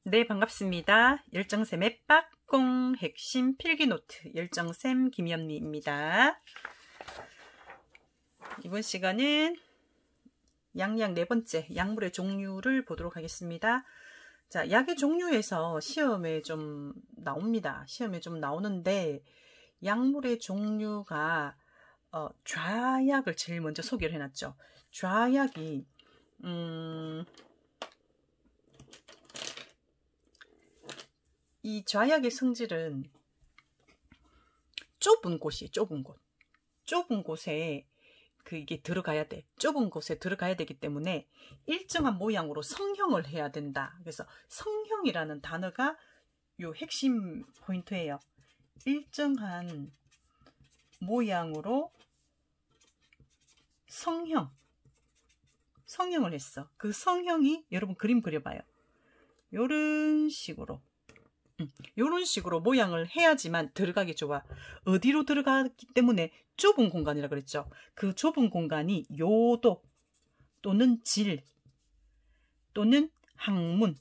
네, 반갑습니다. 열정쌤의 빠꽁 핵심 필기노트 열정쌤 김현미입니다. 이번 시간은 양약 네 번째 약물의 종류를 보도록 하겠습니다. 자, 약의 종류에서 시험에 좀 나옵니다. 시험에 좀 나오는데 약물의 종류가 좌약을 제일 먼저 소개를 해놨죠. 좌약이 이 좌약의 성질은 좁은 곳이 좁은 곳. 좁은 곳에 이게 들어가야 돼. 좁은 곳에 들어가야 되기 때문에 일정한 모양으로 성형을 해야 된다. 그래서 성형이라는 단어가 요 핵심 포인트예요. 일정한 모양으로 성형을 했어. 그 성형이 여러분 그림 그려봐요. 요런 식으로 모양을 해야지만 들어가기 좋아. 어디로 들어가기 때문에 좁은 공간이라 그랬죠. 그 좁은 공간이 요도 또는 질 또는 항문,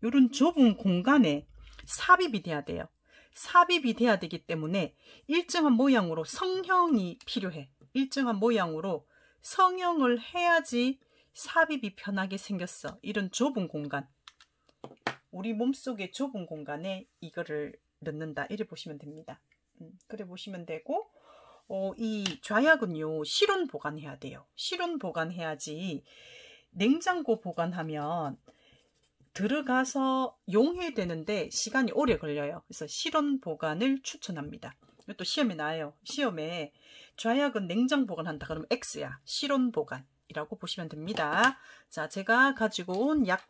요런 좁은 공간에 삽입이 돼야 돼요. 삽입이 돼야 되기 때문에 일정한 모양으로 성형이 필요해. 일정한 모양으로 성형을 해야지 삽입이 편하게 생겼어. 이런 좁은 공간, 우리 몸속의 좁은 공간에 이거를 넣는다. 이래 보시면 됩니다. 그래 보시면 되고, 이 좌약은요, 실온 보관해야 돼요. 실온 보관해야지. 냉장고 보관하면 들어가서 용해되는데 시간이 오래 걸려요. 그래서 실온 보관을 추천합니다. 또 시험에 나와요. 시험에 좌약은 냉장 보관한다 그러면 X야. 실온 보관이라고 보시면 됩니다. 자, 제가 가지고 온 약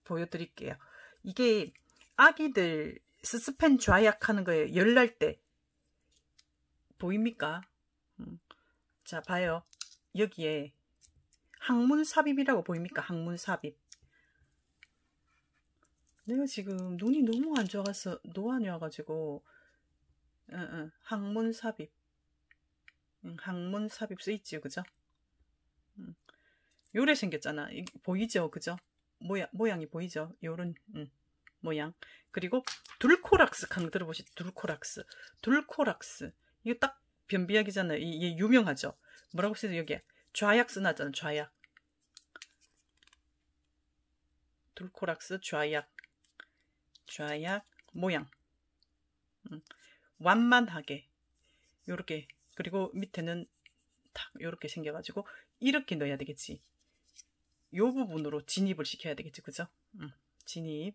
보여드릴게요. 이게 아기들 스스펜 좌약하는 거예요. 열 날 때. 보입니까? 자, 봐요. 여기에 항문 삽입이라고 보입니까? 항문 삽입. 내가 지금 눈이 너무 안 좋아서 노안이 와가지고 항문 삽입. 항문 삽입 쓰있지요, 그죠? 요래 생겼잖아. 보이죠, 그죠? 모양이 보이죠? 요런 모양. 그리고 둘코락스 강 들어보시죠. 둘코락스. 이거 딱 변비약이잖아요. 이게 유명하죠. 뭐라고 쓰죠? 여기에 좌약 써놨잖아. 좌약. 둘코락스 좌약 모양. 완만하게 요렇게. 그리고 밑에는 탁 요렇게 생겨가지고 이렇게 넣어야 되겠지. 요 부분으로 진입을 시켜야 되겠지, 그죠? 진입.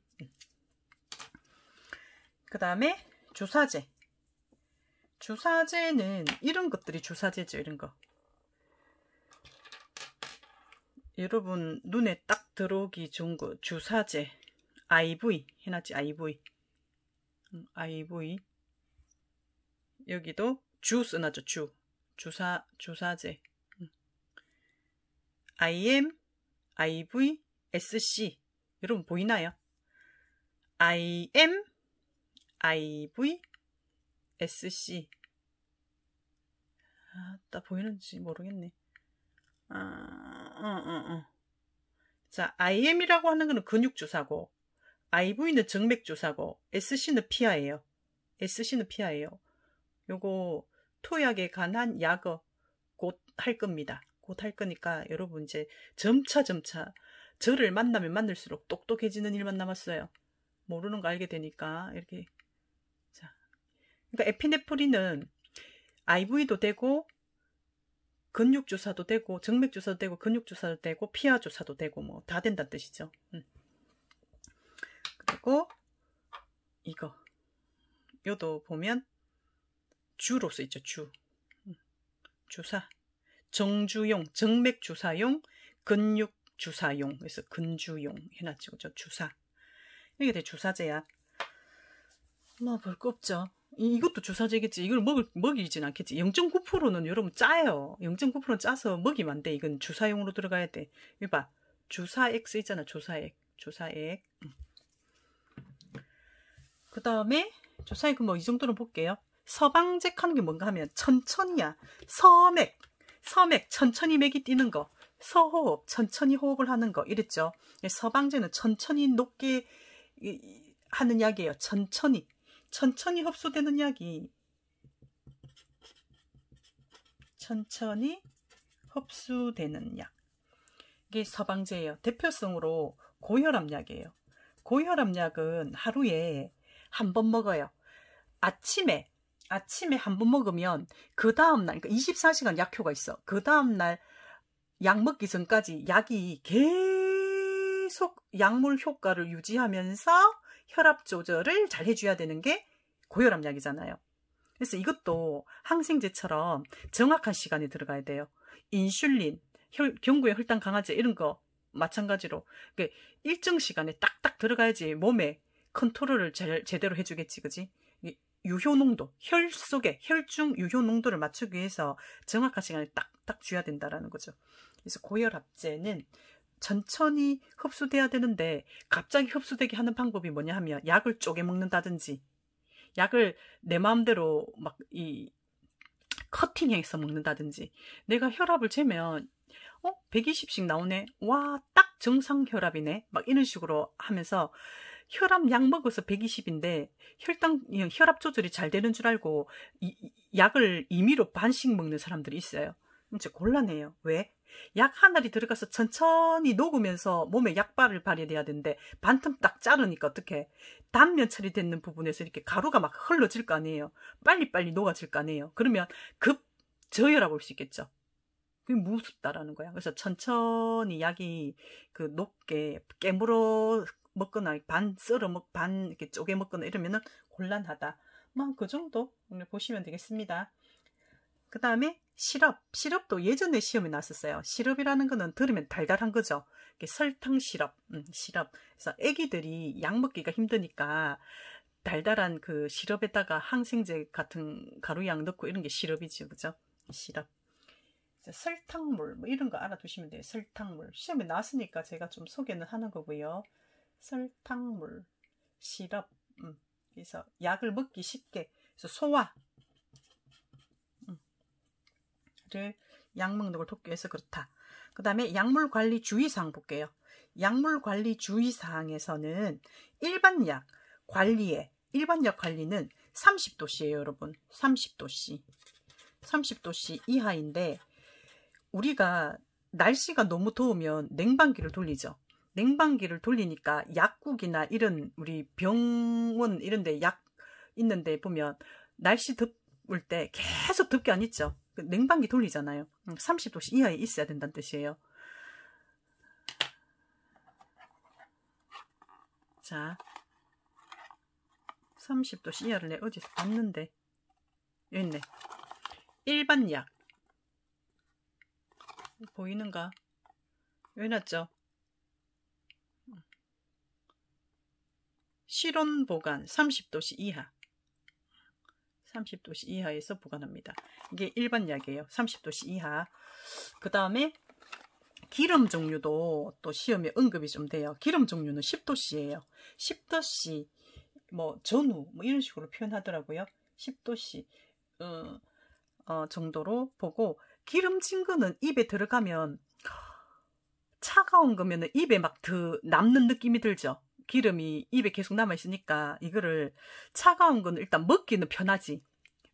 그 다음에 주사제는 이런 것들이 주사제죠. 이런 거. 여러분 눈에 딱 들어오기 좋은 거 주사제. IV 해놨지. IV. 여기도 주 써놨죠. 주사제. IM, IV, SC. 여러분 보이나요? IM, IV, SC. 나 보이는지 모르겠네. 자, IM이라고 하는 거는 근육주사고, IV는 정맥주사고, SC는 피하예요. 요거 토약에 관한 약어 곧 할 겁니다. 곧 할 거니까 여러분 이제 점차 저를 만나면 만날수록 똑똑해지는 일만 남았어요. 모르는 거 알게 되니까 이렇게. 자, 그러니까 에피네프린은 IV도 되고 근육주사도 되고 정맥주사도 되고 근육주사도 되고 피하주사도 되고 뭐 다 된다는 뜻이죠. 그리고 요도 보면 주로 쓰있죠. 주사. 정주용, 정맥주사용, 근육주사용. 그래서 근주용 해놨죠. 그죠? 주사. 이게 다 주사제야. 뭐 볼 거 없죠. 이것도 주사제겠지. 이걸 먹이진 않겠지. 0.9%는 여러분 짜요. 0.9%는 짜서 먹이면 안 돼. 이건 주사용으로 들어가야 돼. 이거 봐. 주사액 쓰있잖아. 주사액. 그 다음에 주사액은 뭐 이 정도는 볼게요. 서방잭 하는 게 뭔가 하면 천천히야. 서맥 천천히 맥이 뛰는 거. 서호흡 천천히 호흡을 하는 거 이랬죠. 서방제는 천천히 높게 하는 약이에요. 천천히 흡수되는 약이, 천천히 흡수되는 약. 이게 서방제예요. 대표성으로 고혈압약이에요. 고혈압약은 하루에 한 번 먹어요. 아침에 한 번 먹으면 그 다음날, 그러니까 24시간 약효가 있어. 그 다음날 약 먹기 전까지 약이 계속 약물 효과를 유지하면서 혈압 조절을 잘 해줘야 되는 게 고혈압약이잖아요. 그래서 이것도 항생제처럼 정확한 시간에 들어가야 돼요. 인슐린, 경구의 혈당 강화제 이런 거 마찬가지로 일정 시간에 딱딱 들어가야지 몸에 컨트롤을 제대로 해주겠지, 그지? 유효 농도, 혈 속에 혈중 유효 농도를 맞추기 위해서 정확한 시간에 딱딱 줘야 된다라는 거죠. 그래서 고혈압제는 천천히 흡수돼야 되는데 갑자기 흡수되게 하는 방법이 뭐냐 하면 약을 쪼개 먹는다든지, 약을 내 마음대로 막 커팅해서 먹는다든지, 내가 혈압을 재면 120씩 나오네, 와 딱 정상 혈압이네, 막 이런 식으로 하면서 혈압 약 먹어서 120인데 혈압 조절이 잘 되는 줄 알고 약을 임의로 반씩 먹는 사람들이 있어요. 진짜 곤란해요. 왜? 약 한 알이 들어가서 천천히 녹으면서 몸에 약발을 발휘해야 되는데 반틈 딱 자르니까 어떡해. 단면 처리되는 부분에서 이렇게 가루가 막 흘러질 거 아니에요. 빨리빨리 녹아질 거 아니에요. 그러면 급 저혈압 올 수 있겠죠. 그게 무섭다라는 거야. 그래서 천천히 약이 녹게 깨물어 먹거나 반 썰어 반 이렇게 쪼개 먹거나 이러면은 곤란하다. 그 정도 오늘 보시면 되겠습니다. 그 다음에 시럽도 예전에 시험에 나왔었어요. 시럽이라는 거는 들으면 달달한 거죠. 설탕 시럽. 그래서 애기들이 약 먹기가 힘드니까 달달한 그 시럽에다가 항생제 같은 가루약 넣고 이런 게 시럽이지, 그죠? 시럽. 설탕물 이런 거 알아두시면 돼요. 설탕물 시험에 나왔으니까 제가 좀 소개는 하는 거고요. 설탕물, 시럽. 그래서 약을 먹기 쉽게, 그래서 소화를 약 먹는 걸 돕기 위해서 그렇다. 그 다음에 약물 관리 주의사항 볼게요. 약물 관리 주의사항에서는 일반 약 관리는 30도씨예요, 여러분. 30도씨 이하인데, 우리가 날씨가 너무 더우면 냉방기를 돌리죠. 냉방기를 돌리니까 약국이나 이런 우리 병원 이런 데 약 있는데 보면 날씨 더울 때 계속 덥게 안 있죠. 냉방기 돌리잖아요. 30도씨 이하에 있어야 된다는 뜻이에요. 자, 30도씨 이하를 내가 어디서 봤는데, 여기 있네. 일반 약 보이는가? 왜 놨죠? 실온 보관 30도씨 이하. 30도씨 이하에서 보관합니다. 이게 일반 약이에요. 30도씨 이하. 그 다음에 기름 종류도 또 시험에 언급이 좀 돼요. 기름 종류는 10도씨예요. 10도씨, 전후, 이런 식으로 표현하더라고요. 10도씨 정도로 보고, 기름진 거는 입에 들어가면 차가운 거면 입에 막 더 남는 느낌이 들죠. 기름이 입에 계속 남아있으니까 이거를 차가운 거는 일단 먹기는 편하지.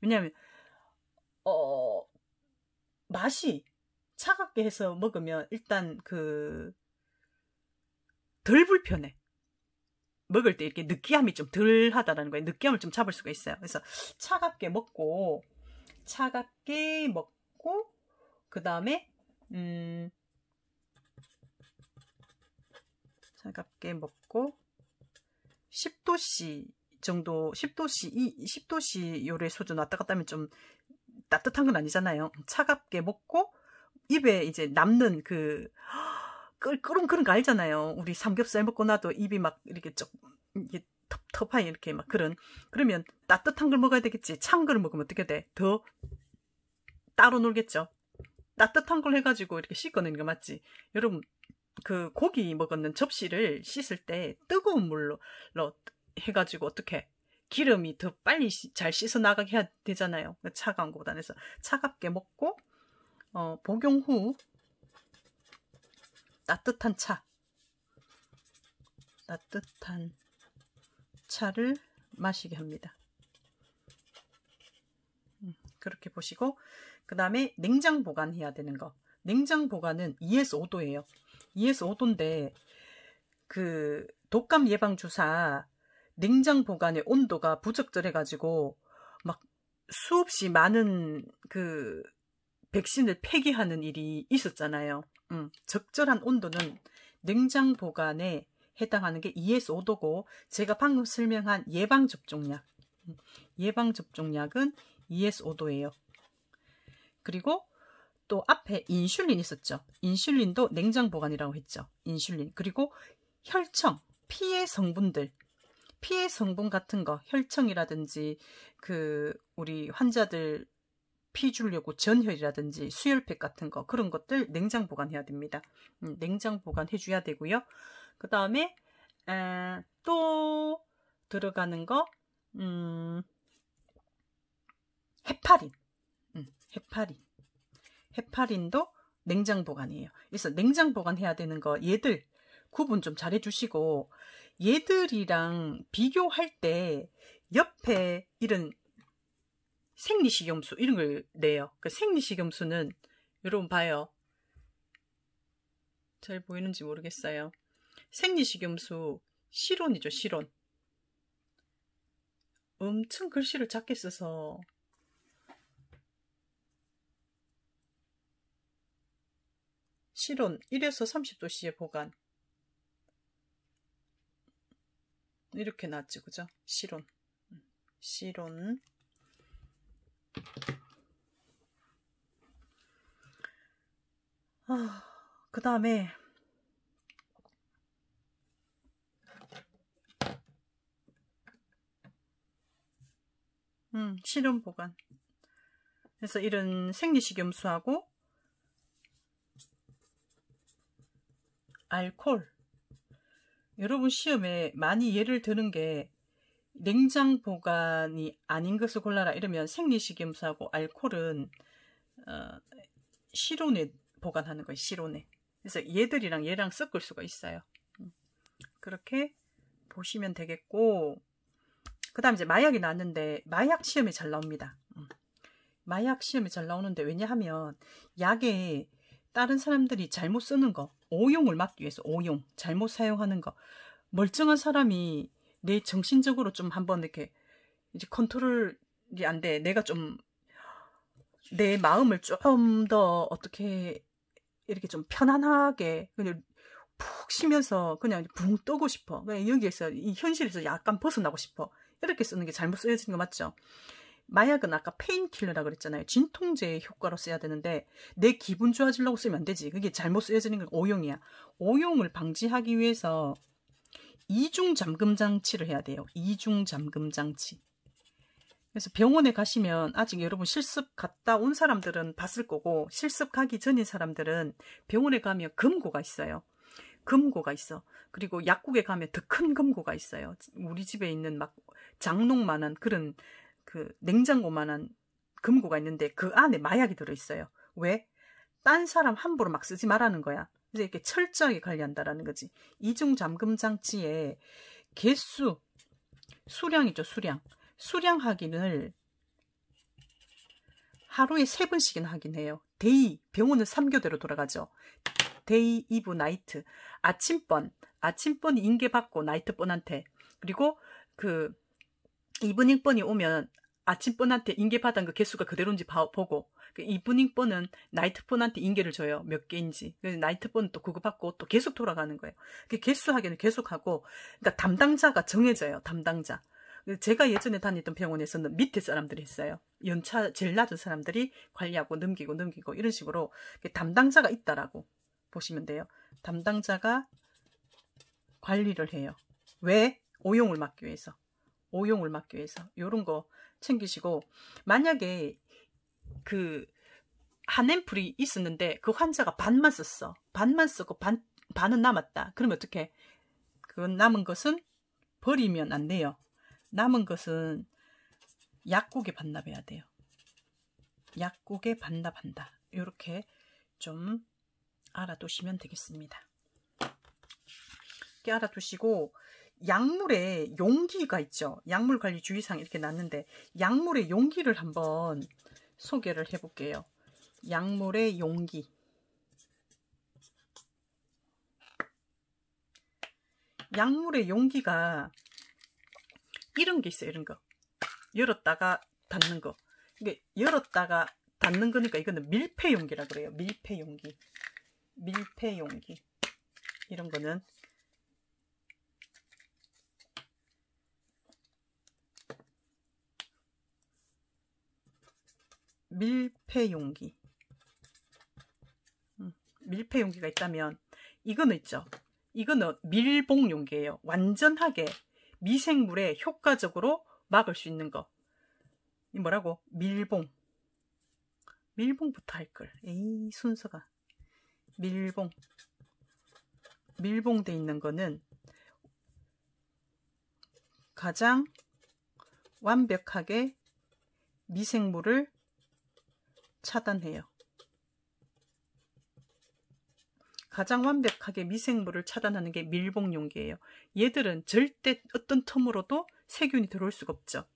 왜냐면 맛이 차갑게 해서 먹으면 일단 덜 불편해. 먹을 때 이렇게 느끼함이 좀 덜 하다라는 거예요. 느끼함을 좀 잡을 수가 있어요. 그래서 차갑게 먹고 그 다음에 차갑게 먹고 10도씨 정도, 10도씨 요래 수준 왔다 갔다 하면 좀 따뜻한 건 아니잖아요. 차갑게 먹고 입에 이제 남는 끓은 그런 거 알잖아요. 우리 삼겹살 먹고 나도 입이 막 이렇게 이게 텁텁하게 이렇게 막 그러면 따뜻한 걸 먹어야 되겠지. 찬 걸 먹으면 어떻게 돼? 더 따로 놀겠죠. 따뜻한 걸 해가지고 이렇게 씻어내는 거 맞지? 여러분, 고기 먹었는 접시를 씻을 때 뜨거운 물로 해가지고 어떻게 기름이 더 빨리 잘 씻어 나가게 해야 되잖아요. 차가운 거보다는. 그래서 차갑게 먹고 복용 후 따뜻한 차를 마시게 합니다. 그렇게 보시고, 그 다음에 냉장 보관해야 되는 거. 냉장 보관은 2에서 5도예요. 2에서 5도인데 그 독감 예방 주사 냉장 보관의 온도가 부적절해 가지고 막 수없이 많은 그 백신을 폐기하는 일이 있었잖아요. 적절한 온도는 냉장 보관에 해당하는 게 2에서 5도고, 제가 방금 설명한 예방접종약, 예방접종약은 2에서 5도예요. 그리고 또 앞에 인슐린 있었죠. 인슐린도 냉장 보관이라고 했죠. 인슐린. 그리고 혈청, 피의 성분들, 피의 성분 같은 거, 혈청이라든지 그 우리 환자들 피 주려고 전혈이라든지 수혈팩 같은 거, 그런 것들 냉장 보관해야 됩니다. 냉장 보관해 줘야 되고요. 그 다음에 또 들어가는 거 헤파린. 헤파린도 냉장 보관이에요. 그래서 냉장 보관해야 되는 거 얘들 구분 좀 잘 해주시고, 얘들이랑 비교할 때 옆에 이런 생리식염수 이런 걸 내요. 그 생리식염수는 여러분 봐요. 잘 보이는지 모르겠어요. 생리식염수 실온이죠. 실온. 엄청 글씨를 작게 써서 실온 1에서 30도씨의 보관 이렇게 나왔지, 그죠? 실온. 실온. 그 다음에 실온 보관. 그래서 이런 생리식염수하고 알코올. 여러분 시험에 많이 예를 드는 게 냉장 보관이 아닌 것을 골라라 이러면 생리식염수하고 알코올은 실온에 보관하는 거예요. 실온에. 그래서 얘들이랑 얘랑 섞을 수가 있어요. 그렇게 보시면 되겠고, 그 다음 이제 마약이 나왔는데 마약 시험에 잘 나옵니다. 마약 시험에 잘 나오는데, 왜냐하면 약에 다른 사람들이 잘못 쓰는 거, 오용을 막기 위해서, 오용, 잘못 사용하는 거, 멀쩡한 사람이 내 정신적으로 좀 한번 이렇게 이제 컨트롤이 안 돼. 내가 좀 내 마음을 좀 더 어떻게 이렇게 좀 편안하게 그냥 푹 쉬면서 그냥 붕 뜨고 싶어. 그냥 여기에서 이 현실에서 약간 벗어나고 싶어. 이렇게 쓰는 게 잘못 쓰여지는 거 맞죠? 마약은 아까 페인킬러라고 그랬잖아요. 진통제의 효과로 써야 되는데 내 기분 좋아지려고 쓰면 안 되지. 그게 잘못 쓰여지는 건 오용이야. 오용을 방지하기 위해서 이중 잠금 장치를 해야 돼요. 이중 잠금 장치. 그래서 병원에 가시면 아직 여러분 실습 갔다 온 사람들은 봤을 거고, 실습 가기 전인 사람들은 병원에 가면 금고가 있어요. 금고가 있어. 그리고 약국에 가면 더 큰 금고가 있어요. 우리 집에 있는 막 장롱만한 그런 그 냉장고만한 금고가 있는데 그 안에 마약이 들어있어요. 왜? 딴 사람 함부로 막 쓰지 말라는 거야. 그래서 이렇게 철저하게 관리한다라는 거지. 이중 잠금 장치에 개수, 수량이죠, 수량. 수량 확인을 하루에 3번씩이나 하긴 해요. 데이, 병원은 3교대로 돌아가죠. 데이, 이브, 나이트. 아침번이 인계받고 나이트번한테. 그리고 그 이브닝번이 오면 아침번한테 인계받은 그 개수가 그대로인지 보고, 그 이브닝번은 나이트번한테 인계를 줘요. 몇 개인지. 그래서 나이트번은 또 그거 받고 또 계속 돌아가는 거예요. 그 개수 확인을 계속하고, 그러니까 담당자가 정해져요. 담당자. 제가 예전에 다녔던 병원에서는 밑에 사람들이 했어요. 연차 제일 낮은 사람들이 관리하고 넘기고 이런 식으로 담당자가 있다라고 보시면 돼요. 담당자가 관리를 해요. 왜? 오용을 막기 위해서. 오용을 막기 위해서. 이런 거 챙기시고, 만약에 그 한 앰플이 있었는데 그 환자가 반만 썼어. 반만 쓰고 반은 남았다. 그러면 어떡해? 그 남은 것은 버리면 안 돼요. 남은 것은 약국에 반납해야 돼요. 약국에 반납한다. 이렇게 좀 알아두시면 되겠습니다. 이렇게 알아두시고, 약물에 용기가 있죠. 약물관리주의사항 이렇게 놨는데 약물의 용기를 한번 소개를 해볼게요. 약물의 용기. 약물의 용기가 이런 게 있어요. 이런 거. 열었다가 닫는 거. 이게 열었다가 닫는 거니까 이거는 밀폐용기라 그래요. 밀폐용기. 밀폐용기. 이런 거는 밀폐용기. 밀폐용기가 있다면 이거는 있죠. 이거는 밀봉용기예요. 완전하게 미생물에 효과적으로 막을 수 있는 거. 이 뭐라고? 밀봉. 밀봉부터 할걸. 에이, 순서가. 밀봉. 밀봉돼 있는 거는 가장 완벽하게 미생물을 차단해요. 가장 완벽하게 미생물을 차단하는 게 밀봉용기예요. 얘들은 절대 어떤 틈으로도 세균이 들어올 수가 없죠.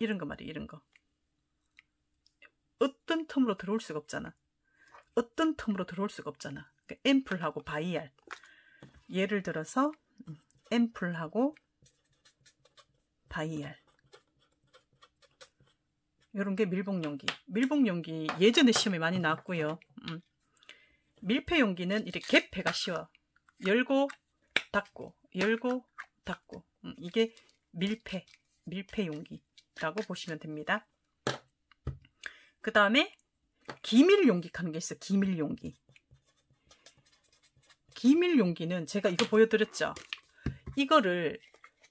이런 거 말이에요. 이런 거. 어떤 틈으로 들어올 수가 없잖아. 어떤 틈으로 들어올 수가 없잖아. 그러니까 앰플하고 바이알. 예를 들어서 앰플하고 바이알. 이런 게 밀봉용기. 밀봉용기 예전에 시험에 많이 나왔고요. 밀폐용기는 이렇게 개폐가 쉬워. 열고 닫고 열고 닫고. 이게 밀폐용기라고 보시면 됩니다. 그 다음에 기밀용기 하는 게 있어요. 기밀용기. 기밀용기는 제가 이거 보여드렸죠. 이거를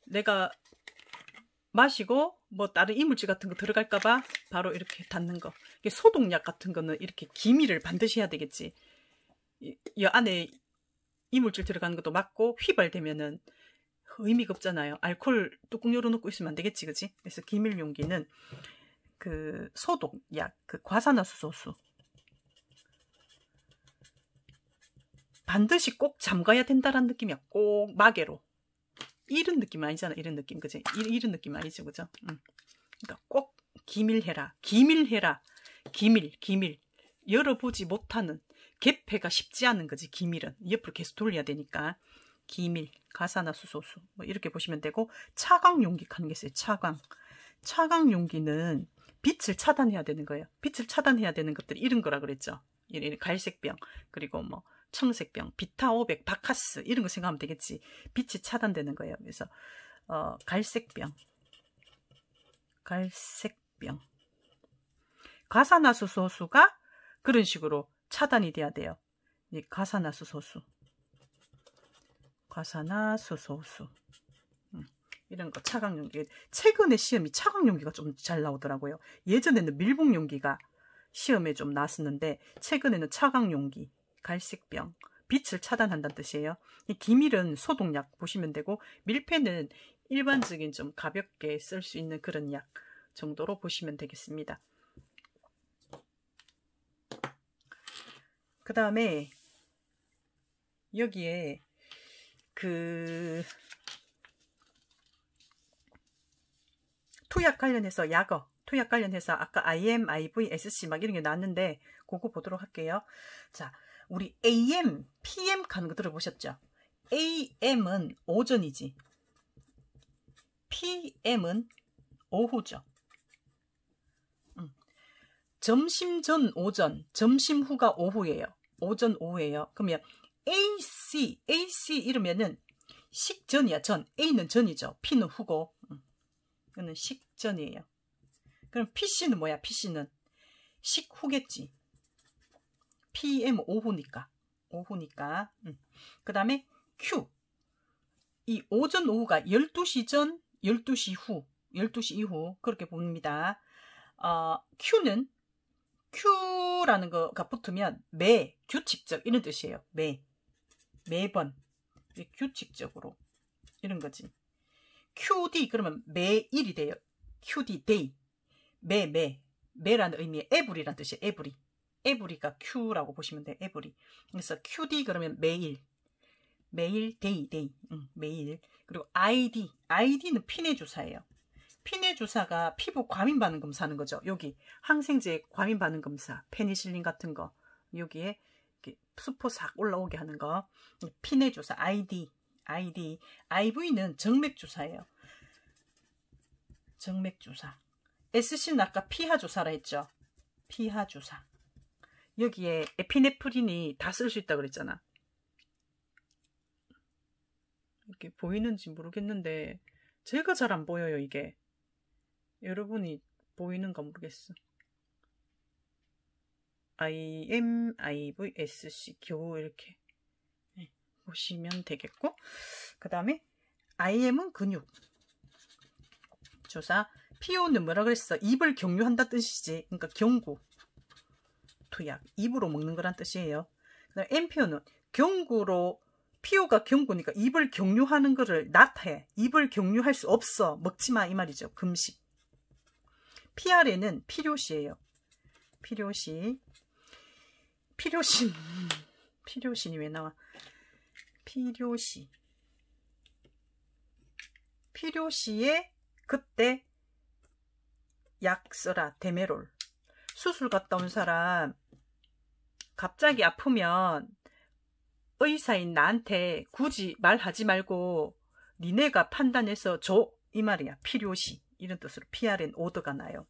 내가 마시고 뭐 다른 이물질 같은 거 들어갈까봐 바로 이렇게 닫는 거. 이게 소독약 같은 거는 이렇게 기밀을 반드시 해야 되겠지. 이 안에 이물질 들어가는 것도 맞고 휘발되면은 의미가 없잖아요. 알코올 뚜껑 열어놓고 있으면 안 되겠지, 그지? 그래서 기밀용기는 그 소독약, 그 과산화수소수 반드시 꼭 잠가야 된다라는 느낌이야. 꼭 마개로. 이런 느낌 아니잖아. 이런 느낌, 그지? 이런 느낌 아니죠, 그죠? 그러니까 꼭 기밀해라. 기밀해라. 기밀. 열어보지 못하는, 개폐가 쉽지 않은 거지, 기밀은. 옆으로 계속 돌려야 되니까. 기밀, 가산화수소수. 뭐 이렇게 보시면 되고, 차광용기 하는 게 있어요. 차광용기는 빛을 차단해야 되는 거예요. 빛을 차단해야 되는 것들이 이런 거라 그랬죠. 이런 갈색병, 그리고 뭐 청색병, 비타500, 바카스 이런 거 생각하면 되겠지. 빛이 차단되는 거예요. 그래서 갈색병, 가산화수소수가 그런 식으로 차단이 돼야 돼요. 가산화수소수 이런 거 차광용기. 최근에 시험이 차광용기가 좀 잘 나오더라고요. 예전에는 밀봉용기가 시험에 좀 나왔었는데 최근에는 차광용기, 갈색병, 빛을 차단한다는 뜻이에요. 이 기밀은 소독약 보시면 되고, 밀폐는 일반적인 좀 가볍게 쓸 수 있는 그런 약 정도로 보시면 되겠습니다. 그 다음에 여기에 그 투약 관련해서 약어, 투약 관련해서 아까 IM, IV, SC 막 이런 게 나왔는데 그거 보도록 할게요. 자, 우리 AM, PM 가는 거 들어보셨죠? AM은 오전이지. PM은 오후죠. 점심 전 오전, 점심 후가 오후예요. 오전 오후예요. 그러면 AC 이러면은 식전이야. 전. A는 전이죠. P는 후고. 이거는 식전이에요. 그럼 PC는 뭐야? PC는 식후겠지. PM 오후니까. 그 다음에 Q. 이 오전 오후가 12시 전, 12시 후, 12시 이후 그렇게 봅니다. Q는 Q라는 거가 붙으면 매, 규칙적 이런 뜻이에요. 매번 규칙적으로 이런 거지. QD 그러면 매일이 돼요. QD day. 매라는 의미의 every라는 뜻이에요. every가 Q라고 보시면 돼요. every. 그래서 QD 그러면 매일. 매일, 데이, 매일. 그리고 ID는 피내 주사예요. 피내 주사가 피부 과민 반응 검사하는 거죠. 여기 항생제 과민 반응 검사, 페니실린 같은 거 여기에 이렇게 수포 싹 올라오게 하는 거. 피내 주사 ID. IV는 정맥 주사예요. 정맥 주사. SC는 아까 피하 주사라 했죠. 피하 주사. 여기에 에피네프린이 다 쓸 수 있다 그랬잖아. 이렇게 보이는지 모르겠는데 제가 잘 안 보여요. 이게 여러분이 보이는가 모르겠어. IM, IV, SC 겨우 이렇게 보시면 되겠고, 그 다음에 IM은 근육 주사. PO는 뭐라 그랬어? 입을 경유한다 뜻이지. 그러니까 경구 투약, 입으로 먹는 거란 뜻이에요. 그 다음에 MPO는 경구로, PO가 경구니까 입을 경유하는 거를 낫해. 입을 경유할 수 없어. 먹지마 이 말이죠. 금식. PRN은 필요시예요. 필요시. 필요신이 왜 나와? 필요시에 그때 약 써라. 데메롤. 수술 갔다 온 사람 갑자기 아프면 의사인 나한테 굳이 말하지 말고 니네가 판단해서 줘 이 말이야. 필요시. 이런 뜻으로 PRN 오더가 나요.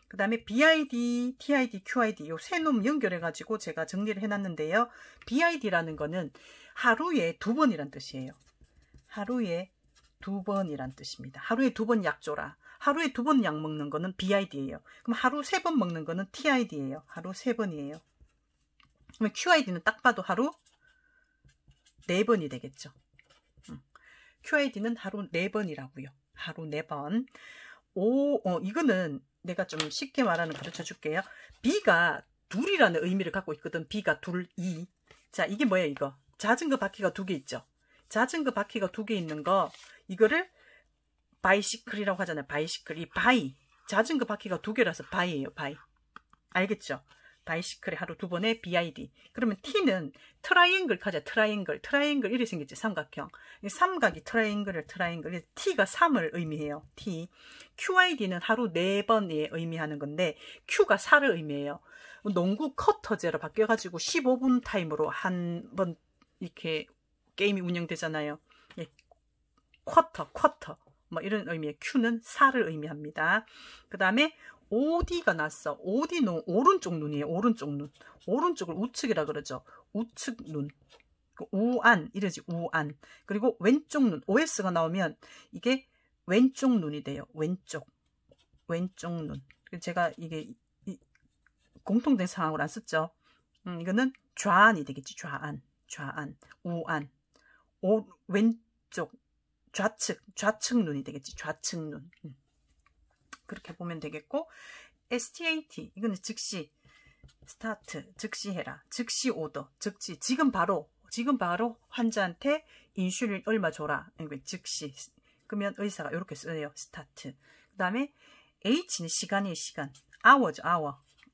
그 다음에 BID, TID, QID 요 세 놈 연결해가지고 제가 정리를 해놨는데요. BID라는 거는 하루에 2번이란 뜻이에요. 하루에 2번이란 뜻입니다. 하루에 2번 약 줘라. 하루에 2번 약 먹는 거는 BID예요. 그럼 하루 3번 먹는 거는 TID예요. 하루 3번이에요. 그럼 QID는 딱 봐도 하루 4번이 되겠죠. QID는 하루 4번이라고요. 하루 4번. 이거는 내가 좀 쉽게 말하는 가르쳐 줄게요. B가 둘이라는 의미를 갖고 있거든. B가 둘, 2. 자, 이게 뭐예요, 이거? 자전거 바퀴가 2개 있죠. 자전거 바퀴가 2개 있는 거, 이거를 바이시클이라고 하잖아요. 바이시클. 이 바이. 자전거 바퀴가 2개라서 바이예요, 바이. 알겠죠? 바이시클에 하루 2번에 BID. 그러면 T는 트라이앵글 가자. 트라이앵글 이렇게 생겼지. 삼각형. 삼각이 트라이앵글. 그래서 T가 3을 의미해요. T. QID는 하루 4번에 의미하는 건데 Q가 4를 의미해요. 농구 쿼터제로 바뀌어가지고 15분 타임으로 한 번 이렇게 게임이 운영되잖아요. 예. 쿼터 뭐 이런 의미의 Q는 4를 의미합니다. 그 다음에 OD가 났어. OD는 오른쪽 눈이에요. 오른쪽 눈. 오른쪽을 우측이라 그러죠. 우측 눈. 우안 이러지. 우안. 그리고 왼쪽 눈. OS가 나오면 이게 왼쪽 눈이 돼요. 왼쪽 눈. 제가 이게 공통된 상황으로 안 썼죠. 이거는 좌안이 되겠지. 좌안. 우안. 왼쪽. 좌측 눈이 되겠지. 좌측 눈. 그렇게 보면 되겠고, STAT 이거는 즉시, 스타트 즉시 해라, 즉시 오더, 즉시 지금 바로 환자한테 인슐린 얼마 줘라. 즉시. 그러면 의사가 이렇게 쓰네요. 스타트. 그 다음에 H는 시간이에요. 시간. hour죠.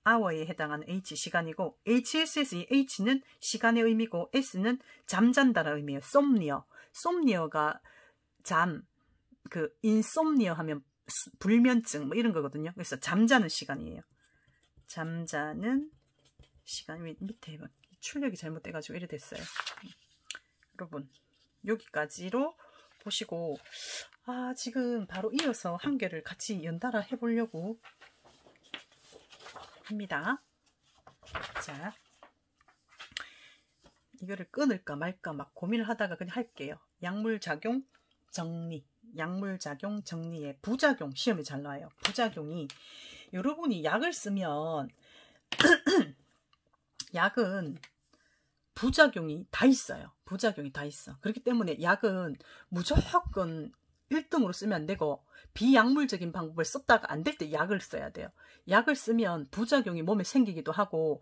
hour에 해당하는 H 시간이고, HSS 이 H는 시간의 의미고 S는 잠잔다라는 의미예요. 솜니어가 잠, 인솜니어 하면 불면증 뭐 이런 거거든요. 그래서 잠자는 시간이에요. 잠자는 시간. 밑에 출력이 잘못돼가지고 이래 됐어요. 여러분 여기까지로 보시고, 지금 바로 이어서 한 개를 같이 연달아 해보려고 합니다. 자, 이거를 끊을까 말까 막 고민을 하다가 그냥 할게요. 약물작용 정리의 부작용 시험이 잘 나와요. 부작용이, 여러분이 약을 쓰면 약은 부작용이 다 있어요. 그렇기 때문에 약은 무조건 1등으로 쓰면 안 되고 비약물적인 방법을 썼다가 안 될 때 약을 써야 돼요. 약을 쓰면 부작용이 몸에 생기기도 하고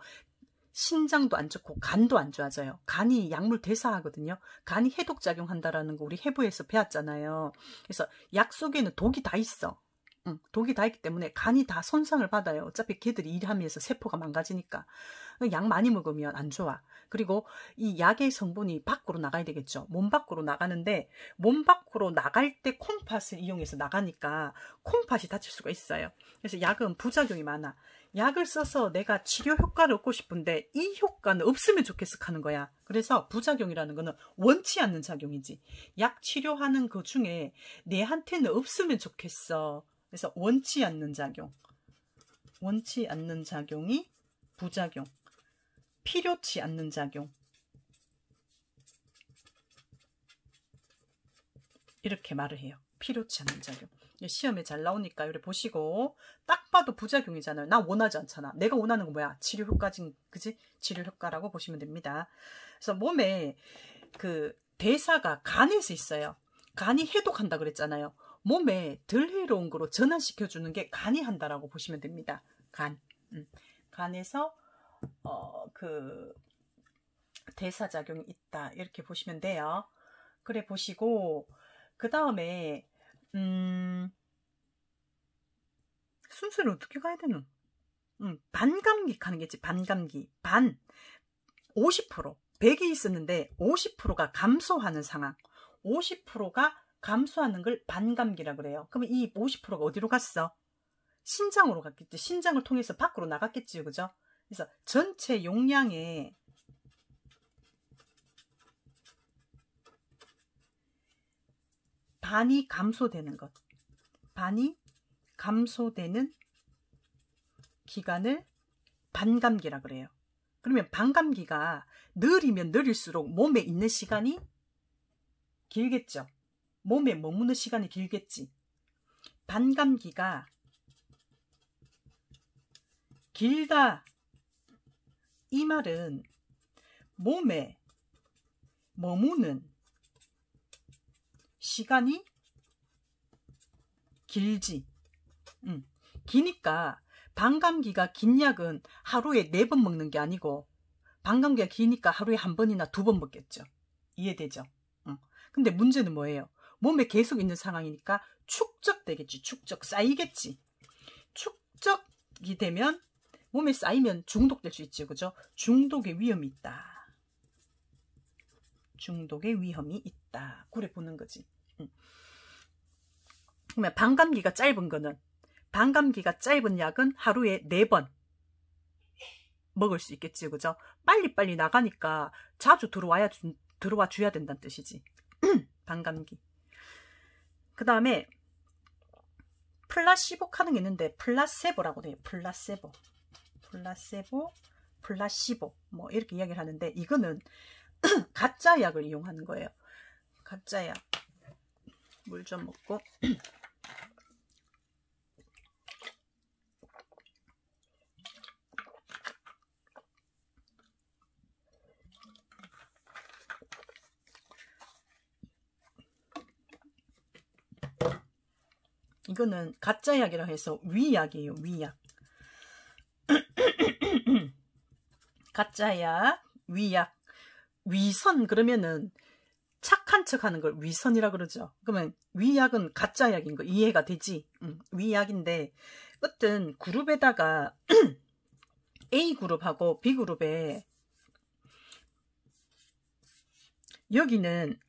신장도 안 좋고 간도 안 좋아져요. 간이 약물 대사하거든요. 간이 해독작용한다라는 거 우리 해부에서 배웠잖아요. 그래서 약 속에는 독이 다 있어. 독이 다 있기 때문에 간이 다 손상을 받아요. 어차피 걔들이 일하면서 세포가 망가지니까. 약 많이 먹으면 안 좋아. 그리고 이 약의 성분이 밖으로 나가야 되겠죠. 몸 밖으로 나가는데 몸 밖으로 나갈 때 콩팥을 이용해서 나가니까 콩팥이 다칠 수가 있어요. 그래서 약은 부작용이 많아. 약을 써서 내가 치료 효과를 얻고 싶은데 이 효과는 없으면 좋겠어 하는 거야. 그래서 부작용이라는 거는 원치 않는 작용이지. 약 치료하는 그 중에 내한테는 없으면 좋겠어. 그래서 원치 않는 작용. 원치 않는 작용이 부작용. 필요치 않는 작용. 이렇게 말을 해요. 필요치 않는 작용. 시험에 잘 나오니까 이렇게 보시고 딱 봐도 부작용이잖아요. 나 원하지 않잖아. 내가 원하는 건 뭐야? 치료 효과지, 그지? 치료 효과라고 보시면 됩니다. 그래서 몸에 그 대사가 간에서 있어요. 간이 해독한다 그랬잖아요. 몸에 덜 해로운 거로 전환시켜주는 게 간이 한다라고 보시면 됩니다. 간. 간에서 그 대사작용이 있다. 이렇게 보시면 돼요. 그래 보시고 그 다음에 순서를 어떻게 가야 되노? 반감기 가는 게지. 반감기. 50%. 100이 있었는데 50%가 감소하는 상황. 50%가 감소하는 걸 반감기라 그래요. 그러면 이 50%가 어디로 갔어? 신장으로 갔겠지. 신장을 통해서 밖으로 나갔겠지요. 그죠? 그래서 전체 용량의 반이 감소되는 것. 반이 감소되는 기간을 반감기라 그래요. 그러면 반감기가 느리면 느릴수록 몸에 있는 시간이 길겠죠. 몸에 머무는 시간이 길겠지. 반감기가 길다. 이 말은 몸에 머무는 시간이 길지. 기니까 반감기가 긴 약은 하루에 4번 먹는 게 아니고 반감기가 기니까 하루에 1번이나 2번 먹겠죠. 이해되죠? 근데 문제는 뭐예요? 몸에 계속 있는 상황이니까 축적되겠지. 축적. 쌓이겠지. 축적이 되면 몸에 쌓이면 중독될 수 있지. 그죠? 중독의 위험이 있다. 중독의 위험이 있다. 그래 보는 거지. 그러면 반감기가 짧은 거는 반감기가 짧은 약은 하루에 4번 먹을 수 있겠지. 그죠? 빨리빨리 나가니까 자주 들어와 줘야 된다는 뜻이지. 반감기. 그 다음에 플라시보 하는 게 있는데 플라세보라고 돼요. 플라세보. 플라시보 뭐 이렇게 이야기를 하는데 이거는 가짜 약을 이용하는 거예요. 가짜 약. 물 좀 먹고. 이거는 가짜 약이라 해서 위약이에요. 위약. 가짜 약, 위약. 위선 그러면은 착한 척 하는 걸 위선이라 그러죠. 그러면 위약은 가짜 약인 거 이해가 되지? 위약인데 어떤 그룹에다가 A그룹하고 B그룹에 여기는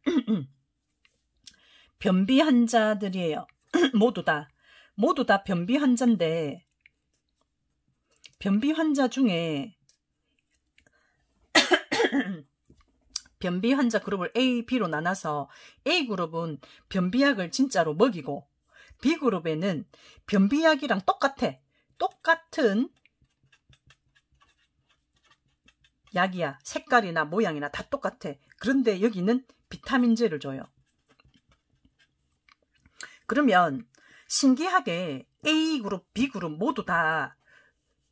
변비 환자들이에요. 모두 다 변비 환자인데 변비 환자 중에 변비 환자 그룹을 A, B로 나눠서 A그룹은 변비약을 진짜로 먹이고 B그룹에는 변비약이랑 똑같은 약이야. 색깔이나 모양이나 다 똑같아. 그런데 여기는 비타민제를 줘요. 그러면 신기하게 A그룹, B그룹 모두 다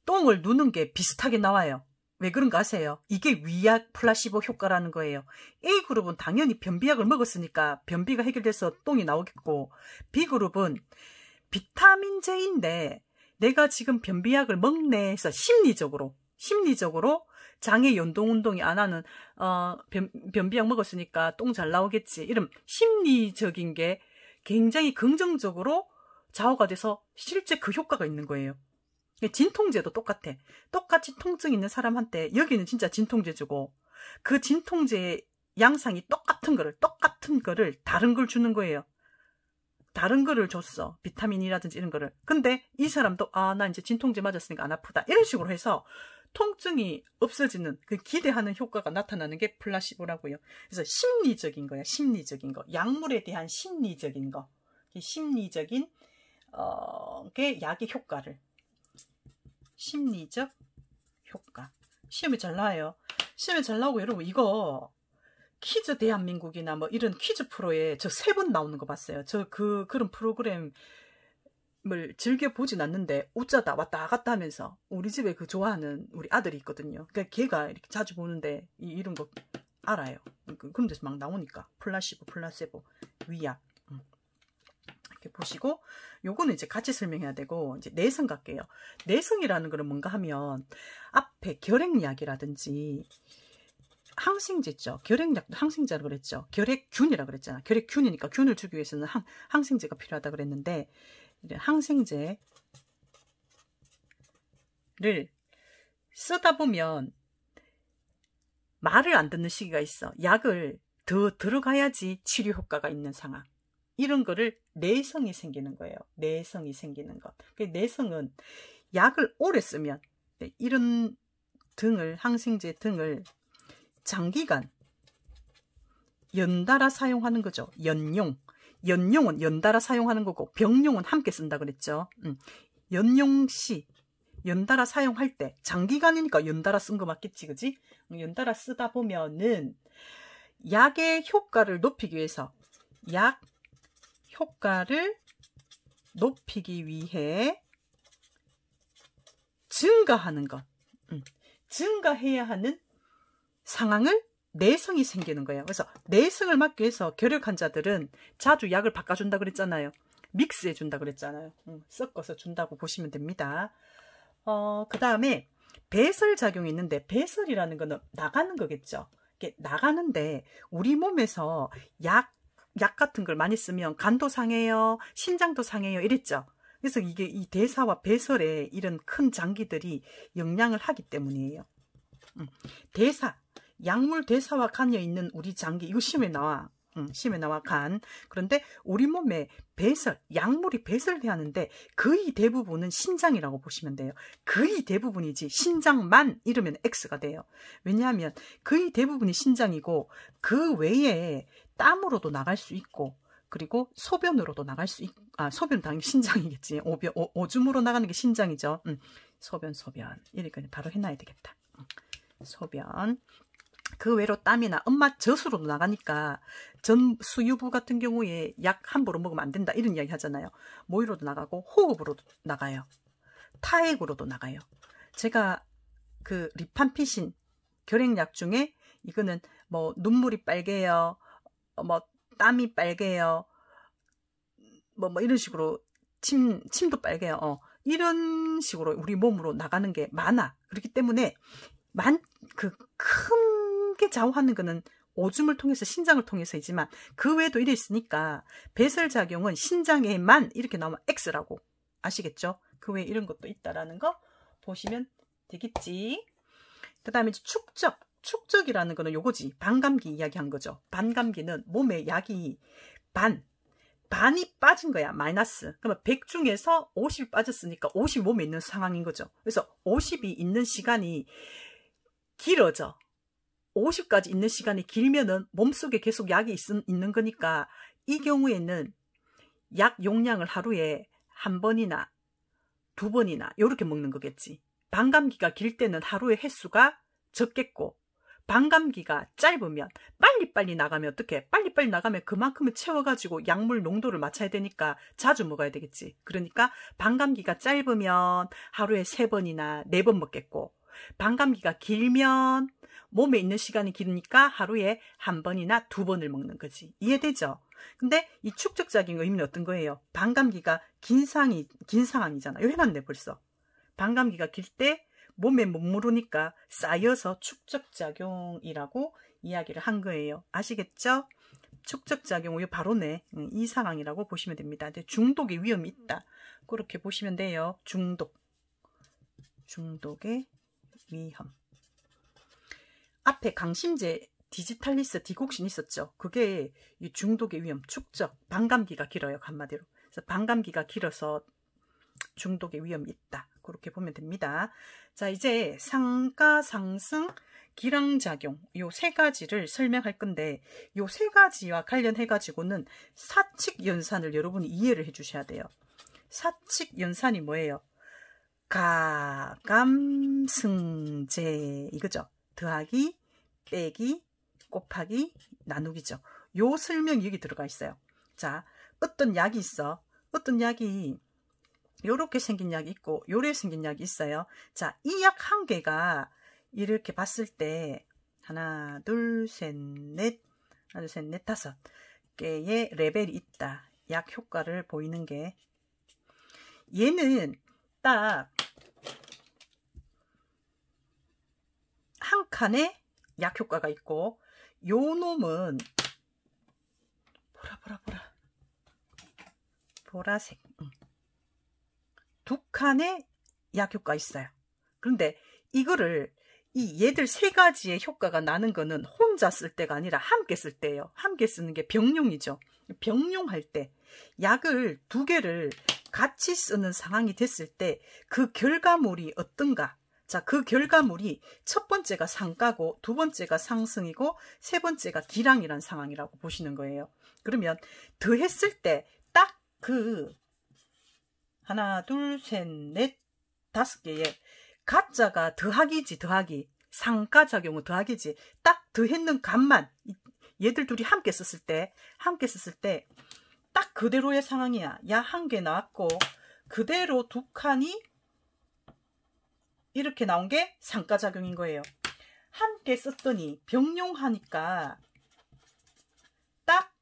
똥을 누는 게 비슷하게 나와요. 왜 그런가 아세요? 이게 위약 플라시보 효과라는 거예요. A그룹은 당연히 변비약을 먹었으니까 변비가 해결돼서 똥이 나오겠고 B그룹은 비타민제인데 내가 지금 변비약을 먹네 해서 심리적으로 장애 연동운동이 안 하는 변비약 먹었으니까 똥 잘 나오겠지. 이런 심리적인 게 굉장히 긍정적으로 좌우가 돼서 실제 그 효과가 있는 거예요. 진통제도 똑같아. 똑같이 통증 있는 사람한테 여기는 진짜 진통제 주고 그 진통제의 양상이 똑같은 거를 다른 걸 주는 거예요. 다른 거를 줬어. 비타민이라든지 이런 거를. 근데 이 사람도 나 이제 진통제 맞았으니까 안 아프다. 이런 식으로 해서 통증이 없어지는 그 기대하는 효과가 나타나는 게 플라시보라고요. 그래서 심리적인 거야. 심리적인 거. 약물에 대한 심리적인 거. 심리적인 게 약의 효과를. 심리적 효과. 시험에 잘 나와요. 시험에 잘 나오고 여러분 이거 퀴즈 대한민국이나 뭐 이런 퀴즈 프로에 저 3번 나오는 거 봤어요. 저 그런 프로그램을 즐겨 보진 않는데 웃자다 왔다 갔다 하면서 우리 집에 그 좋아하는 우리 아들이 있거든요. 그러니까 걔가 이렇게 자주 보는데 이런 거 알아요. 그런 데서 막 나오니까 플라시보, 위약. 이렇게 보시고 요거는 이제 같이 설명해야 되고 이제 내성 갈게요. 내성이라는 거는 뭔가 하면 앞에 결핵약이라든지 항생제 있죠. 결핵약도 항생제라고 그랬죠. 결핵균이라고 그랬잖아. 결핵균이니까 균을 주기 위해서는 항생제가 필요하다 그랬는데 항생제를 쓰다 보면 말을 안 듣는 시기가 있어. 약을 더 들어가야지 치료 효과가 있는 상황. 이런 거를 내성이 생기는 거예요. 내성이 생기는 것. 내성은 약을 오래 쓰면 이런 항생제 등을 장기간 연달아 사용하는 거죠. 연용은 연달아 사용하는 거고 병용은 함께 쓴다 그랬죠. 연용시 연달아 사용할 때 장기간이니까 연달아 쓴 거 맞겠지, 그지? 연달아 쓰다 보면은 약의 효과를 높이기 위해서 약 효과를 높이기 위해 증가하는 것, 증가해야 하는 상황을 내성이 생기는 거예요. 그래서 내성을 막기 위해서 결핵 환자들은 자주 약을 바꿔준다 그랬잖아요. 믹스해 준다 그랬잖아요. 섞어서 준다고 보시면 됩니다. 그 다음에 배설작용이 있는데 배설이라는 거는 나가는 거겠죠. 이게 나가는데 우리 몸에서 약 같은 걸 많이 쓰면 간도 상해요, 신장도 상해요 이랬죠. 그래서 이게 이 대사와 배설에 이런 큰 장기들이 영향을 하기 때문이에요. 약물 대사와 간에 있는 우리 장기, 이거 시험에 나와. 시험에 나와 간. 그런데 우리 몸에 약물이 배설돼야 하는데 거의 대부분은 신장이라고 보시면 돼요. 거의 대부분이지 신장만 이러면 X가 돼요. 왜냐하면 거의 대부분이 신장이고 그 외에 땀으로도 나갈 수 있고 그리고 소변으로도 나갈 수 있고 소변 당연히 신장이겠지. 오줌으로 나가는 게 신장이죠. 소변 이렇게 바로 해놔야 되겠다. 소변. 그 외로 땀이나 젖으로도 나가니까 전수유부 같은 경우에 약 함부로 먹으면 안 된다 이런 이야기 하잖아요. 모유로도 나가고 호흡으로도 나가요. 타액으로도 나가요. 제가 그 리판피신 결핵약 중에 이거는 뭐 눈물이 빨개요, 뭐 땀이 빨개요, 뭐 이런 식으로 침도 빨개요. 이런 식으로 우리 몸으로 나가는 게 많아. 그렇기 때문에 크게 좌우하는 거는 오줌을 통해서 신장을 통해서이지만 그 외에도 이래 있으니까 배설작용은 신장에만 이렇게 나오면 X라고 아시겠죠? 그 외에 이런 것도 있다라는 거 보시면 되겠지. 그 다음에 축적이라는 거는 요거지. 반감기 이야기한 거죠. 반감기는 몸에 약이 반이 빠진 거야. 마이너스. 그러면 100 중에서 50이 빠졌으니까 50이 몸에 있는 상황인 거죠. 그래서 50이 있는 시간이 길어져. 50까지 있는 시간이 길면은 몸속에 계속 약이 있는 거니까 이 경우에는 약 용량을 하루에 1번이나 2번이나 이렇게 먹는 거겠지. 반감기가 길 때는 하루에 횟수가 적겠고 반감기가 짧으면 빨리빨리 나가면 어떡해? 빨리빨리 나가면 그만큼을 채워가지고 약물 농도를 맞춰야 되니까 자주 먹어야 되겠지. 그러니까 반감기가 짧으면 하루에 3번이나 4번 먹겠고 반감기가 길면 몸에 있는 시간이 길으니까 하루에 1번이나 2번을 먹는 거지. 이해되죠? 근데 이 축적작용 의미는 어떤 거예요? 반감기가 긴 상황이잖아. 이거 해놨네 벌써. 반감기가 길 때 몸에 머무르니까 쌓여서 축적작용이라고 이야기를 한 거예요. 아시겠죠? 축적작용, 이거 바로네. 이 상황이라고 보시면 됩니다. 중독의 위험이 있다. 그렇게 보시면 돼요. 중독의 위험. 앞에 강심제 디지탈리스 디곡신 있었죠. 그게 이 중독의 위험, 축적, 반감기가 길어요. 한마디로. 그래서 반감기가 길어서 중독의 위험이 있다. 그렇게 보면 됩니다. 자, 이제 상가 상승 기량작용, 요 세 가지를 설명할 건데, 요 세 가지와 관련해 가지고는 사칙연산을 여러분이 이해를 해 주셔야 돼요. 사칙연산이 뭐예요? 가감승제, 이거죠. 더하기, 빼기, 곱하기, 나누기죠. 요 설명이 여기 들어가 있어요. 자, 어떤 약이 있어. 어떤 약이 요렇게 생긴 약이 있고 요렇게 생긴 약이 있어요. 자, 이 약 한 개가 이렇게 봤을 때 하나, 둘, 셋, 넷, 다섯 개의 레벨이 있다. 약 효과를 보이는 게, 얘는 딱 한 칸에 약 효과가 있고, 요 놈은 보라색 두 칸에 약 효과 있어요. 그런데 이거를 얘들 세 가지의 효과가 나는 거는 혼자 쓸 때가 아니라 함께 쓸 때예요. 함께 쓰는 게 병용이죠. 병용할 때 약을 두 개를 같이 쓰는 상황이 됐을 때 그 결과물이 어떤가? 자, 그 결과물이 첫 번째가 상가고 두 번째가 상승이고 세 번째가 기량이란 상황이라고 보시는 거예요. 그러면 더했을 때 딱 그 하나, 둘, 셋, 넷, 다섯 개의 가짜가 더하기지, 더하기. 상가작용은 더하기지. 딱 더했는 값만 얘들 둘이 함께 썼을 때 딱 그대로의 상황이야. 야, 한 개 나왔고 그대로 두 칸이 이렇게 나온 게 상가작용인 거예요. 함께 썼더니 병용하니까 딱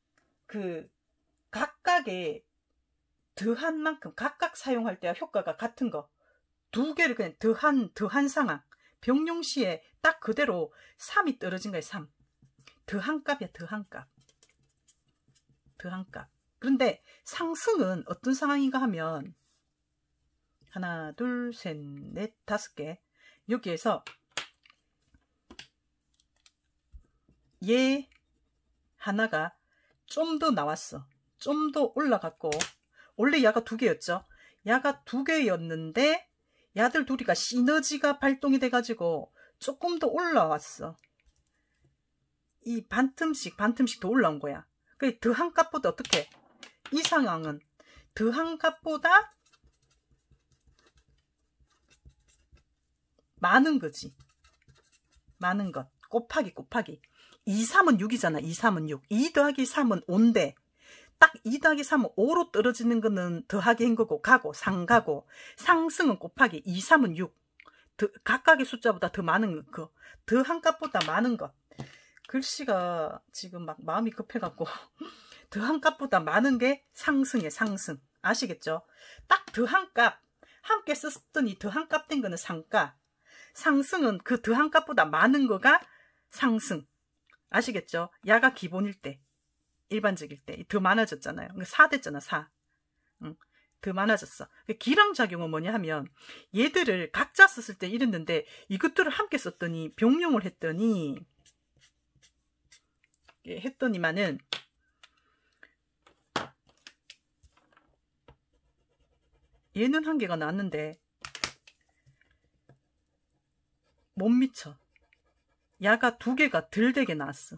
그 각각의 더한 만큼 각각 사용할 때와 효과가 같은 거 두 개를 그냥 더한 상황, 병용 시에 딱 그대로 3이 떨어진 거예요. 3. 더한 값이야. 더한 값. 그런데 상승은 어떤 상황인가 하면 하나, 둘, 셋, 넷, 다섯 개, 여기에서 얘 하나가 좀 더 나왔어. 좀 더 올라갔고, 원래 야가 두 개였죠. 야가 두 개였는데 야들 둘이가 시너지가 발동이 돼가지고 조금 더 올라왔어. 이 반틈씩 더 올라온 거야. 그래, 더한 값보다 어떻게? 이 상황은 더한 값보다 많은 거지. 많은 것. 곱하기. 2, 3은 6이잖아. 2, 3은 6. 2 더하기 3은 5인데 딱 2 더하기 3은 5로 떨어지는 거는 더하기 한 거고, 상가고, 상승은 곱하기 2, 3은 6. 각각의 숫자보다 더 많은 거. 더한 값보다 많은 것. 글씨가 지금 막 마음이 급해갖고. 더한 값보다 많은 게 상승이에요. 상승. 아시겠죠? 딱 더한 값. 함께 썼더니 더한 값 된 거는 상가. 상승은 그 더한 값보다 많은 거가 상승. 아시겠죠? 야가 기본일 때. 일반적일 때 더 많아졌잖아요. 4 됐잖아. 4. 응, 더 많아졌어. 기량작용은 뭐냐 하면 얘들을 각자 썼을 때 이랬는데 이것들을 함께 썼더니 병용을 했더니만은 얘는 한 개가 나왔는데 못 미쳐. 야가 두 개가 덜 되게 나왔어.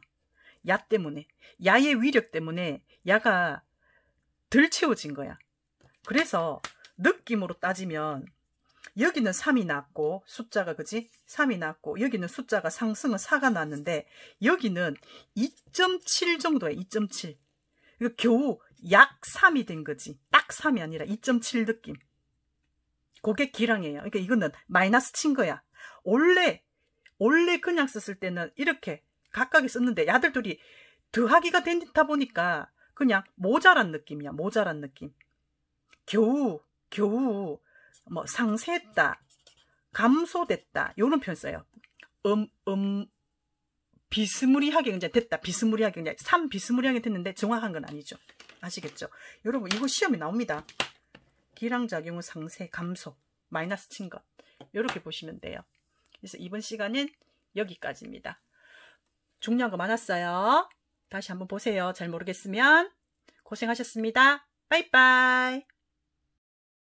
야 때문에, 야의 위력 때문에 야가 덜 채워진 거야. 그래서 느낌으로 따지면 여기는 3이 나왔고 숫자가, 그지? 3이 나왔고 여기는 숫자가 상승은 4가 나왔는데 여기는 2.7 정도야. 2.7. 겨우 약 3이 된 거지. 딱 3이 아니라 2.7 느낌. 그게 기량이에요. 그러니까 이거는 마이너스 친 거야. 원래 그냥 썼을 때는 이렇게 각각이 썼는데 야들 둘이 더하기가 되다 보니까 그냥 모자란 느낌이야. 모자란 느낌. 겨우 뭐 상쇄했다, 감소됐다, 요런 표현 써요. 비스무리하게 그냥 됐다. 비스무리하게 그냥 3 비스무리하게 됐는데 정확한 건 아니죠. 아시겠죠? 여러분 이거 시험에 나옵니다. 기량작용의 상쇄, 감소, 마이너스 친 것. 이렇게 보시면 돼요. 그래서 이번 시간은 여기까지입니다. 중요한 거 많았어요. 다시 한번 보세요. 잘 모르겠으면 고생하셨습니다. 빠이빠이.